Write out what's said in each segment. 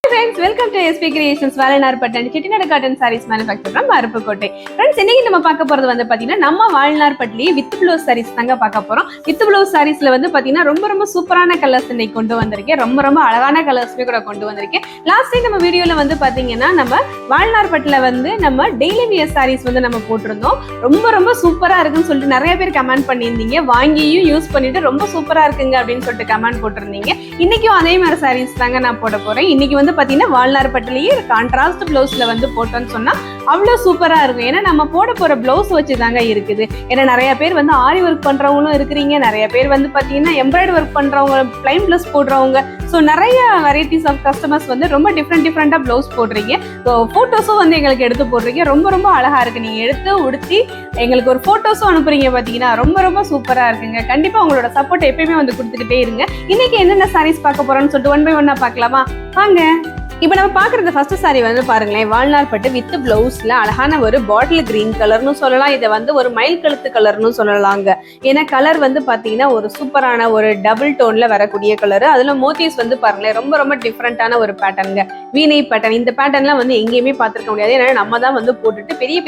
Friends, welcome to SP Creations வால்நார்பட்டு Chettinad cotton sarees manufacturer from Aruppukottai. Friends, இன்னைக்கு நம்ம பார்க்க போறது வந்து பாத்தீங்கன்னா நம்ம வால்நார்பட்டுலயே வித் ப்ளவுஸ் sarees தாங்க பார்க்க போறோம். வித் ப்ளவுஸ் sareesல வந்து பாத்தீங்கன்னா ரொம்ப சூப்பரான கலர்ஸ் இன்னைக்கு கொண்டு வந்திருக்கேன். ரொம்ப அழகான கலர்ஸ்மே கூட கொண்டு வந்திருக்கேன். லாஸ்ட் டைம் நம்ம வீடியோல வந்து பாத்தீங்கன்னா நம்ம வால்நார்பட்டுல வந்து நம்ம டெய்லி வியர் sarees வந்து நம்ம போட்டிருந்தோம். ரொம்ப சூப்பரா இருக்குன்னு சொல்லிட்டு நிறைய பேர் கமெண்ட் பண்ணியிருந்தீங்க. வாங்கியும் யூஸ் பண்ணிட்டு ரொம்ப சூப்பரா இருக்குங்க அப்படின்னு சொல்லிட்டு கமெண்ட் போட்டிருந்தீங்க. இன்னைக்கும் அதே மாதிரி sarees தாங்க நான் போட போறேன். இன்னைக்கு வந்து பாத்தீங்கன்னா வால்நார்பட்டுலயே கான்ட்ராஸ்ட் பிளவுஸ்ல வந்து போட்டோம்னு சொன்னா அவ்வளவு சூப்பரா இருக்கும். ஏன்னா நம்ம போட போற பிளவுஸ் வச்சுதாங்க இருக்குது. ஏன்னா நிறைய பேர் வந்து ஆரி ஒர்க் பண்றவங்களும் இருக்கிறீங்க, நிறைய பேர் வந்து பாத்தீங்கன்னா எம்ப்ராய்டரி ஒர்க் பண்றவங்க, பிளைன் பிளஸ் போடுறவங்க, ஸோ நிறைய வெரைட்டிஸ் ஆஃப் கஸ்டமர்ஸ் வந்து ரொம்ப டிஃப்ரெண்டா பிளவுஸ் போடுறீங்க. ஸோ போட்டோஸும் வந்து எங்களுக்கு எடுத்து போடுறீங்க. ரொம்ப அழகா இருக்கு. நீங்க எடுத்து உடுத்தி எங்களுக்கு ஒரு போட்டோஸும் அனுப்புறீங்க பாத்தீங்கன்னா ரொம்ப சூப்பரா இருக்குங்க. கண்டிப்பா உங்களோட சப்போர்ட் எப்பயுமே வந்து கொடுத்துக்கிட்டே இருங்க. இன்னைக்கு என்னென்ன சாரீஸ் பார்க்க போறோம்னு சொல்லிட்டு ஒன் பை ஒன்னா பார்க்கலாமா? வாங்க. இப்ப நம்ம பாக்குறது ஃபர்ஸ்ட் சாரி வந்து பாருங்களேன், வால்நார்பட்டு வித் பிளவுஸ்ல அழகான ஒரு பாட்டில் கிரீன் கலர்னு சொல்லலாம். இதை வந்து ஒரு மயில் கழுத்து கலர்னு சொல்லலாங்க. ஏன்னா கலர் வந்து பாத்தீங்கன்னா ஒரு சூப்பரான ஒரு டபுள் டோன்ல வரக்கூடிய கலர். அதுல மோட்டிவ்ஸ் வந்து பாருங்களேன் ரொம்ப டிஃப்ரெண்டான ஒரு பேட்டர்னுங்க. வீணை பேட்டர்ன். இந்த பேட்டர்ன்லாம் வந்து எங்கேயுமே பார்த்துருக்க முடியாது. ஏன்னா நம்ம தான் வந்து போட்டுட்டு பெரிய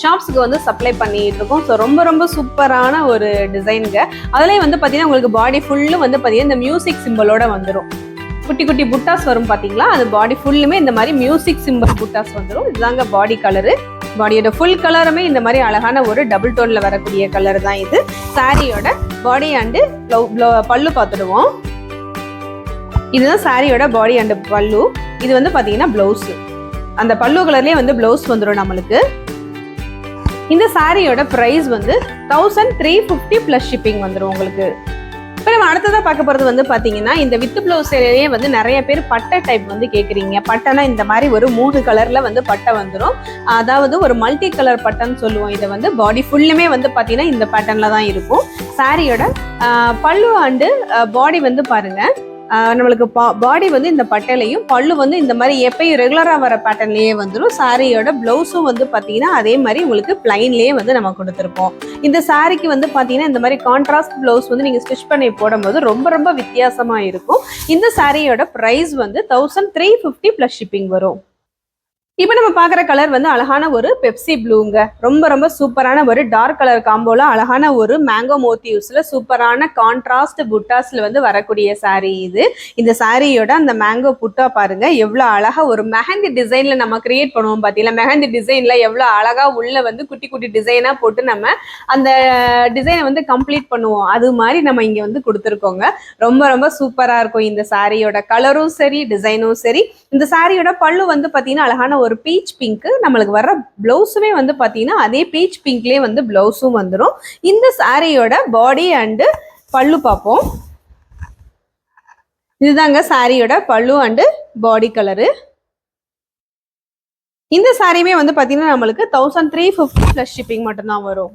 ஷாப்ஸ்க்கு வந்து சப்ளை பண்ணிட்டு இருக்கோம். ஸோ ரொம்ப சூப்பரான ஒரு டிசைனுங்க. அதுலயும் வந்து பாத்தீங்கன்னா உங்களுக்கு பாடி ஃபுல்லும் வந்து பாத்தீங்கன்னா இந்த மியூசிக் சிம்பிளோட வந்துடும். குட்டி புட்டாஸ் வரும் பாத்தீங்களா, அது பாடி ஃபுல்லுமே இந்த மாதிரி மியூசிக் சிம்பிள் புட்டாஸ் வந்துடும். இதுதாங்க பாடி கலரு. பாடியோட ஃபுல் கலருமே இந்த மாதிரி அழகான ஒரு டபுள் டோன்ல வரக்கூடிய கலர் தான் இது. சாரியோட பாடி அண்டு பல்லு பார்த்துடுவோம். இதுதான் சாரியோட பாடி அண்டு பல்லு. இது வந்து பாத்தீங்கன்னா பிளவுஸ். அந்த பல்லு கலர்லயே வந்து பிளவுஸ் வந்துடும் நம்மளுக்கு. இந்த சாரியோட பிரைஸ் வந்து 1350 பிளஸ் ஷிப்பிங் வந்துடும் உங்களுக்கு. இப்போ நம்ம அடுத்ததா பார்க்க போறது வந்து பாத்தீங்கன்னா இந்த வித் பிளவுஸ்லயே வந்து நிறைய பேர் பட்டை டைப் வந்து கேக்குறீங்க. பட்டைனா இந்த மாதிரி ஒரு 3 கலர்ல வந்து பட்டை வந்துடும். அதாவது ஒரு மல்டி கலர் பட்டைன்னு சொல்லுவோம். இதை வந்து பாடி ஃபுல்லுமே வந்து பாத்தீங்கன்னா இந்த பேட்டர்ன்ல தான் இருக்கும். சாரியோட பல்லு அண்டு பாடி வந்து பாருங்க, நம்மளுக்கு பாடி வந்து இந்த பட்டையிலையும், பல்லு வந்து இந்த மாதிரி எப்பயும் ரெகுலரா வர பேட்டர்ன்லயே வந்துடும். சாரியோட பிளவுஸும் வந்து பாத்தீங்கன்னா அதே மாதிரி உங்களுக்கு பிளைன்லயே வந்து நம்ம கொடுத்துருப்போம். இந்த சாரிக்கு வந்து பாத்தீங்கன்னா இந்த மாதிரி கான்ட்ராஸ்ட் பிளவுஸ் வந்து நீங்க ஸ்டிச் பண்ணி போடும்போது ரொம்ப வித்தியாசமா இருக்கும். இந்த சாரியோட பிரைஸ் வந்து 1350 பிளஸ் ஷிப்பிங் வரும். இப்போ நம்ம பார்க்குற கலர் வந்து அழகான ஒரு பெப்சி ப்ளூங்க. ரொம்ப சூப்பரான ஒரு டார்க் கலர் காம்போல அழகான ஒரு மேங்கோ மோட்டிவ்ஸ்ல சூப்பரான கான்ட்ராஸ்ட் புட்டாஸ்ல வந்து வரக்கூடிய சாரீ இது. இந்த சாரியோட அந்த மேங்கோ புட்டா பாருங்க எவ்வளோ அழகா ஒரு மெஹந்தி டிசைன்ல நம்ம கிரியேட் பண்ணுவோம் பார்த்தீங்களா. மெஹந்தி டிசைன்ல எவ்வளோ அழகா உள்ள வந்து குட்டி டிசைனா போட்டு நம்ம அந்த டிசைனை வந்து கம்ப்ளீட் பண்ணுவோம். அது மாதிரி நம்ம இங்க வந்து கொடுத்துருக்கோங்க. ரொம்ப சூப்பரா இருக்கும். இந்த சாரியோட கலரும் சரி, டிசைனும் சரி. இந்த சாரியோட பல்லு வந்து பார்த்தீங்கன்னா அழகான ஒரு பீச் பிங்க். நம்மளுக்கு வர்ற பிளவுஸுமே வந்து பாத்தீங்கன்னா அதே பீச் பிங்க்லயே வந்து பிளவுஸும் வந்துடும். இந்த சாரியோட பாடி அண்டு பல்லு பார்ப்போம். இதுதாங்க சாரியோட பல்லு அண்டு பாடி கலரு. இந்த சாரியுமே வந்து பாத்தீங்கன்னா நம்மளுக்கு 1350 பிளஸ் ஷிப்பிங் மட்டும்தான் வரும்.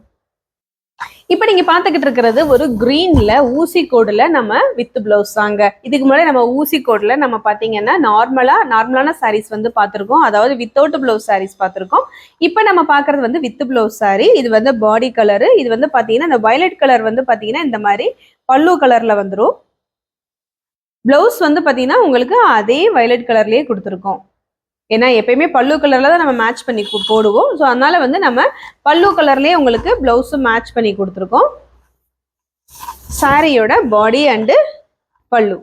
இப்ப நீங்க பாத்துக்கிட்டு இருக்கிறது ஒரு கிரீன்ல ஊசி கோடுல நம்ம வித் பிளவுஸ் தாங்க. இதுக்கு முன்னாடி நம்ம ஊசி கோடுல நம்ம பாத்தீங்கன்னா நார்மலான சாரீஸ் வந்து பாத்திருக்கோம். அதாவது வித்தவுட் பிளவுஸ் சாரீஸ் பாத்திருக்கோம். இப்ப நம்ம பாக்குறது வந்து வித் பிளவுஸ் சாரி. இது வந்து பாடி கலரு. இது வந்து பாத்தீங்கன்னா இந்த வயலட் கலர் வந்து பாத்தீங்கன்னா இந்த மாதிரி பல்லு கலர்ல வந்துடும். பிளவுஸ் வந்து பாத்தீங்கன்னா உங்களுக்கு அதே வயலட் கலர்லயே கொடுத்துருக்கோம். ஏன்னா எப்பயுமே பல்லு கலர்ல தான் நம்ம மேட்ச் பண்ணி போடுவோம். ஸோ அதனால வந்து நம்ம பல்லு கலர்லயே உங்களுக்கு பிளவுஸும் மேட்ச் பண்ணி கொடுத்துருக்கோம். சாரியோட பாடி அண்டு பல்லு.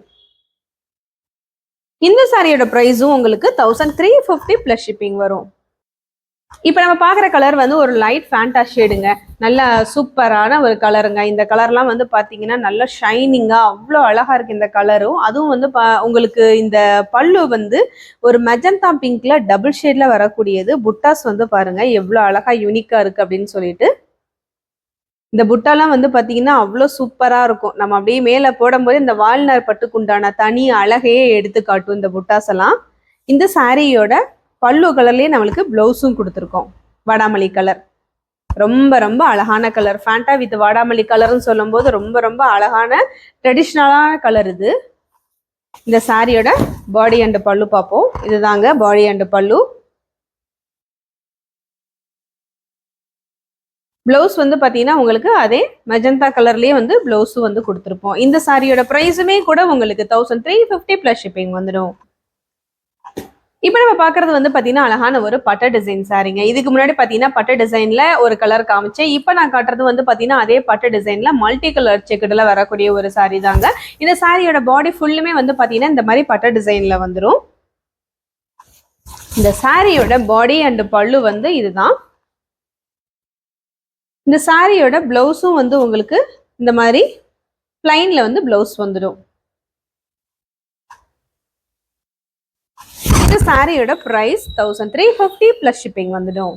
இந்த சாரியோட பிரைஸும் உங்களுக்கு 1350 பிளஸ் ஷிப்பிங் வரும். இப்ப நம்ம பாக்குற கலர் வந்து ஒரு லைட் ஃபேண்டா ஷேடுங்க. நல்ல சூப்பரான ஒரு கலருங்க. இந்த கலர்லாம் வந்து பாத்தீங்கன்னா நல்ல ஷைனிங்கா அவ்வளோ அழகா இருக்கு இந்த கலரும். அதுவும் வந்து உங்களுக்கு இந்த பல்லு வந்து ஒரு மெஜந்தா பிங்க்ல டபுள் ஷேட்ல வரக்கூடியது. புட்டாஸ் வந்து பாருங்க எவ்வளோ அழகா யூனிக்கா இருக்கு அப்படின்னு சொல்லிட்டு. இந்த புட்டாலாம் வந்து பாத்தீங்கன்னா அவ்வளோ சூப்பரா இருக்கும். நம்ம அப்படியே மேல போடும்போது இந்த வால்நார்பட்டுக்கு உண்டான தனி அழகையே எடுத்து காட்டும் இந்த புட்டாஸ் எல்லாம். இந்த சாரியோட பல்லு கலர்லயே நம்மளுக்கு பிளவுஸும் கொடுத்துருக்கோம். வாடாமல்லி கலர். ரொம்ப அழகான கலர். ஃபேண்டா வித் வாடாமல்லி கலர்னு சொல்லும் போது ரொம்ப அழகான ட்ரெடிஷ்னலான கலர் இது. இந்த சாரியோட பாடி அண்ட் பல்லு பார்ப்போம். இதுதாங்க பாடி அண்ட் பல்லு. பிளவுஸ் வந்து பாத்தீங்கன்னா உங்களுக்கு அதே மெஜந்தா கலர்லயே வந்து பிளவுஸும் வந்து கொடுத்துருப்போம். இந்த சாரியோட பிரைஸுமே கூட உங்களுக்கு 1350 பிளஸ் ஷிப்பிங் வந்துடும். இப்போ நம்ம பாக்குறது வந்து பாத்தீங்கன்னா அழகான ஒரு பட்டை டிசைன் சாரீங்க. இதுக்கு முன்னாடி பாத்தீங்கன்னா பட்டை டிசைன்ல ஒரு கலர் காமிச்சேன். இப்போ நான் காட்டுறது வந்து பாத்தீங்கன்னா அதே பட்டை டிசைன்ல மல்டி கலர் செக்குடுல வரக்கூடிய ஒரு சாரி தாங்க. இந்த சாரியோட பாடி ஃபுல்லுமே வந்து பாத்தீங்கன்னா இந்த மாதிரி பட்டை டிசைன்ல வந்துடும். இந்த சாரியோட பாடி அண்ட் பல்லு வந்து இதுதான். இந்த சாரியோட பிளவுஸும் வந்து உங்களுக்கு இந்த மாதிரி பிளைன்ல வந்து பிளவுஸ் வந்துடும். இந்த சாரியோட பிரைஸ் 1350 பிளஸ் ஷிப்பிங் வந்துடும்.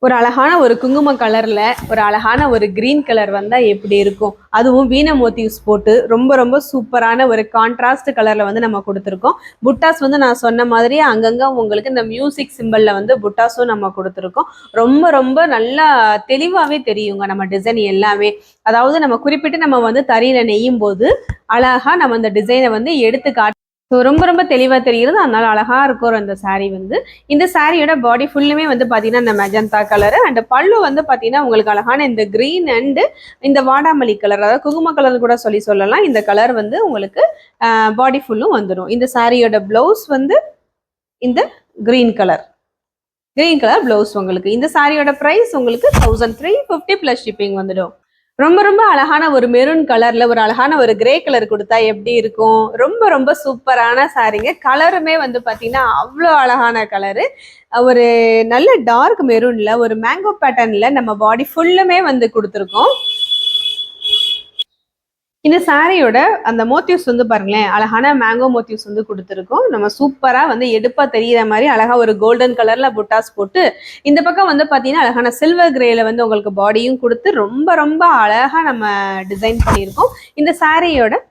ஒரு அழகான ஒரு குங்கும கலர்ல ஒரு அழகான ஒரு கிரீன் கலர் வந்தா எப்படி இருக்கும், அதுவும் வீண மோட்டிவ்ஸ் போட்டு ரொம்ப ரொம்ப சூப்பரான ஒரு கான்ட்ராஸ்ட் கலர்ல வந்து நம்ம கொடுத்துருக்கோம். புட்டாஸ் வந்து நான் சொன்ன மாதிரி அங்கங்க உங்களுக்கு இந்த மியூசிக் சிம்பிள்ல வந்து புட்டாஸும் நம்ம கொடுத்துருக்கோம். ரொம்ப ரொம்ப நல்லா தெளிவாவே தெரியுங்க நம்ம டிசைன் எல்லாமே. அதாவது நம்ம குறிப்பிட்டு நம்ம வந்து தறியில நெய்யும் போது அழகா நம்ம இந்த டிசைனை வந்து எடுத்து ஸோ ரொம்ப ரொம்ப தெளிவாக தெரிகிறது. அதனால அழகாக இருக்கும் அந்த சாரீ வந்து. இந்த சாரியோட பாடி ஃபுல்லுமே வந்து பார்த்தீங்கன்னா இந்த மெஜந்தா கலரு அண்ட் பல்லு வந்து பார்த்தீங்கன்னா உங்களுக்கு அழகான இந்த கிரீன் அண்டு இந்த வாடாமல்லி கலர், அதாவது குங்கும கலர் கூட சொல்லலாம். இந்த கலர் வந்து உங்களுக்கு பாடி ஃபுல்லும் வந்துடும். இந்த சாரியோட பிளவுஸ் வந்து இந்த கிரீன் கலர் பிளவுஸ் உங்களுக்கு. இந்த சாரியோட ப்ரைஸ் உங்களுக்கு 1350 ப்ளஸ் ஷிப்பிங் வந்துடும். ரொம்ப ரொம்ப அழகான ஒரு மெரூன் கலர்ல ஒரு அழகான ஒரு கிரே கலர் கொடுத்தா எப்படி இருக்கும், ரொம்ப ரொம்ப சூப்பரான சாரீங்க. கலருமே வந்து பாத்தீங்கன்னா அவ்வளோ அழகான கலரு. ஒரு நல்ல டார்க் மெரூன்ல ஒரு மேங்கோ பேட்டர்ன்ல நம்ம பாடி ஃபுல்லுமே வந்து கொடுத்துருக்கோம். இந்த சாரியோட அந்த மோட்டிவ்ஸ் வந்து பாருங்களேன், அழகான மேங்கோ மோட்டிவ்ஸ் வந்து கொடுத்துருக்கோம். நம்ம சூப்பரா வந்து எடுப்பா தெரியிற மாதிரி அழகா ஒரு கோல்டன் கலர்ல புட்டாஸ் போட்டு, இந்த பக்கம் வந்து பாத்தீங்கன்னா அழகான சில்வர் கிரேல வந்து உங்களுக்கு பாடியும் கொடுத்து ரொம்ப ரொம்ப அழகா நம்ம டிசைன் பண்ணியிருக்கோம். இந்த சாரியோட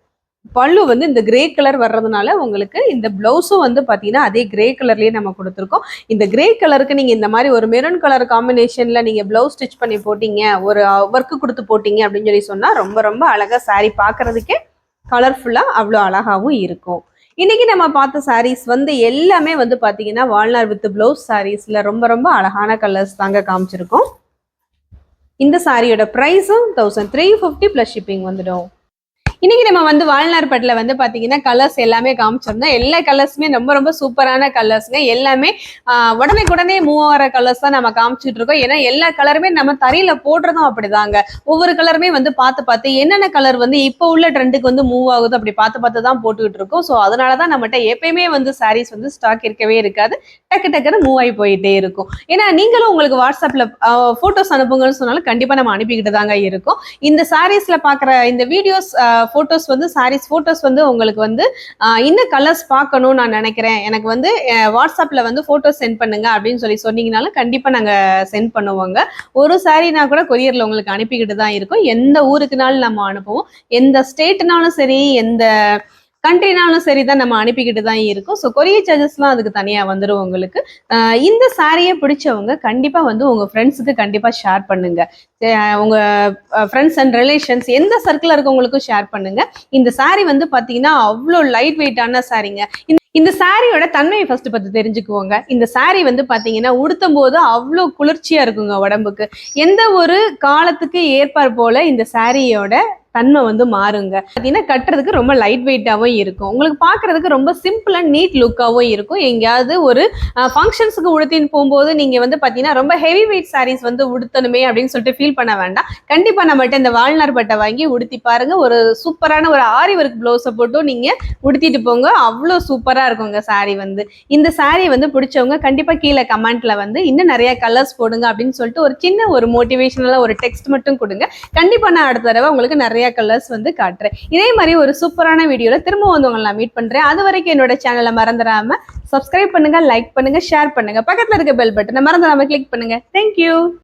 பல்லு வந்து இந்த கிரே கலர் வர்றதுனால உங்களுக்கு இந்த பிளவுஸும் வந்து பாத்தீங்கன்னா அதே கிரே கலர்லயே நம்ம கொடுத்துருக்கோம். இந்த கிரே கலருக்கு நீங்க இந்த மாதிரி ஒரு மெரூன் கலர் காம்பினேஷன்ல நீங்க பிளவுஸ் ஸ்டிச் பண்ணி போட்டீங்க, ஒரு ஒர்க் கொடுத்து போட்டீங்க அப்படின்னு சொல்லி சொன்னா ரொம்ப ரொம்ப அழகா சாரி பாக்குறதுக்கே கலர்ஃபுல்லா அவ்வளோ அழகாவும் இருக்கும். இன்னைக்கு நம்ம பார்த்த சாரீஸ் வந்து எல்லாமே வந்து பாத்தீங்கன்னா வால்நாட் வித் பிளவுஸ் சாரீஸ்ல ரொம்ப ரொம்ப அழகான கலர்ஸ் தாங்க காமிச்சிருக்கோம். இந்த சாரியோட பிரைஸும் 1350 பிளஸ் ஷிப்பிங் வந்துடும். இன்னைக்கு நம்ம வந்து வால்நார்பேட்ல வந்து பாத்தீங்கன்னா கலர்ஸ் எல்லாமே காமிச்சிருந்தோம். எல்லா கலர்ஸுமே ரொம்ப ரொம்ப சூப்பரான கலர்ஸ்ங்க. எல்லாமே உடனே மூவ் ஆகிற கலர்ஸ் தான் நம்ம காமிச்சிட்டு இருக்கோம். ஏன்னா எல்லா கலருமே நம்ம தறியில போடுறதும் அப்படிதாங்க. ஒவ்வொரு கலருமே வந்து பார்த்து என்னென்ன கலர் வந்து இப்போ உள்ள ட்ரெண்டுக்கு வந்து மூவ் ஆகுது அப்படி பார்த்து தான் போட்டுக்கிட்டு இருக்கோம். ஸோ அதனாலதான் நம்மகிட்ட எப்பயுமே வந்து சாரீஸ் வந்து ஸ்டாக் இருக்கவே இருக்காது. டக்குன்னு மூவ் ஆகி போயிட்டே இருக்கும். ஏன்னா நீங்களும் உங்களுக்கு வாட்ஸ்அப்ல போட்டோஸ் அனுப்புங்கன்னு சொன்னாலும் கண்டிப்பா நம்ம அனுப்பிக்கிட்டு தாங்க இருக்கோம். இந்த சாரீஸ்ல பாக்குற இந்த வீடியோஸ் போட்டோஸ் வந்து சாரீஸ் போட்டோஸ் வந்து உங்களுக்கு வந்து இன்னும் கலர்ஸ் பார்க்கணும்னு நான் நினைக்கிறேன், எனக்கு வந்து வாட்ஸ்அப்ல வந்து போட்டோஸ் சென்ட் பண்ணுங்க அப்படின்னு சொன்னீங்கனாலும் கண்டிப்பா நாங்க சென்ட் பண்ணுவோங்க. ஒரு சாரீனா கூட கொரியர்ல உங்களுக்கு அனுப்பிக்கிட்டு தான் இருக்கும். எந்த ஊருக்குனாலும் நம்ம அனுப்புவோம். எந்த ஸ்டேட்னாலும் சரி, எந்த கண்ட்ரினாலும் சரி தான் நம்ம அனுப்பிக்கிட்டு தான் இருக்கும். ஸோ கொரியர் சார்ஜஸ்லாம் அதுக்கு தனியாக வந்துடும் உங்களுக்கு. இந்த சாரியை பிடிச்சவங்க கண்டிப்பா வந்து உங்க ஃப்ரெண்ட்ஸுக்கு கண்டிப்பா ஷேர் பண்ணுங்க. உங்க ஃப்ரெண்ட்ஸ் அண்ட் ரிலேஷன்ஸ் எந்த சர்க்கிள் இருக்கவங்களுக்கும் ஷேர் பண்ணுங்க. இந்த சாரி வந்து பாத்தீங்கன்னா அவ்வளோ லைட் வெயிட்டான சாரிங்க. இந்த சாரியோட தன்மையை ஃபர்ஸ்ட் பத்தி தெரிஞ்சுக்குவோங்க. இந்த சாரி வந்து பாத்தீங்கன்னா உடுத்தும் போது அவ்வளோ குளிர்ச்சியா இருக்குங்க உடம்புக்கு. எந்த ஒரு காலத்துக்கு ஏற்பார் போல இந்த சாரியோட தன்மை வந்து மாறுங்க. பார்த்தீங்கன்னா கட்டுறதுக்கு ரொம்ப லைட் வெயிட்டாகவும் இருக்கும். உங்களுக்கு பார்க்கறதுக்கு ரொம்ப சிம்பிள் அண்ட் நீட் லுக்காகவும் இருக்கும். எங்கேயாவது ஒரு ஃபங்க்ஷன்ஸுக்கு உடுத்தின்னு போகும்போது நீங்கள் வந்து பார்த்தீங்கன்னா ரொம்ப ஹெவி வெயிட் சாரீஸ் வந்து உடுத்தணுமே அப்படின்னு சொல்லிட்டு ஃபீல் பண்ண வேண்டாம். கண்டிப்பாக நம்மகிட்ட இந்த வால்நார் பட்டை வாங்கி உடுத்தி பாருங்க. ஒரு சூப்பரான ஒரு ஆரி ஒர்க் ப்ளவுஸை போட்டும் நீங்கள் உடுத்திட்டு போங்க. அவ்வளோ சூப்பராக இருக்குங்க சாரி வந்து. இந்த சாரி வந்து பிடிச்சவங்க கண்டிப்பாக கீழே கமெண்ட்ல வந்து இன்னும் நிறைய கலர்ஸ் போடுங்க அப்படின்னு சொல்லிட்டு ஒரு சின்ன ஒரு மோட்டிவேஷனலாக ஒரு டெக்ஸ்ட் மட்டும் கொடுங்க. கண்டிப்பாக நான் அடுத்த தடவை உங்களுக்கு நிறைய கலர்ஸ் வந்து காட்டுறேன். இதே மாதிரி ஒரு சூப்பரான வீடியோல திரும்ப வந்து உங்களை நான் மீட் பண்றேன். அது வரைக்கும் என்னோட சேனலை மறந்துடாம சப்ஸ்கிரைப் பண்ணுங்க, லைக் பண்ணுங்க, ஷேர் பண்ணுங்க. பக்கத்துல இருக்க பெல் பட்டனை மறந்துடாம கிளிக் பண்ணுங்க. தேங்க்யூ.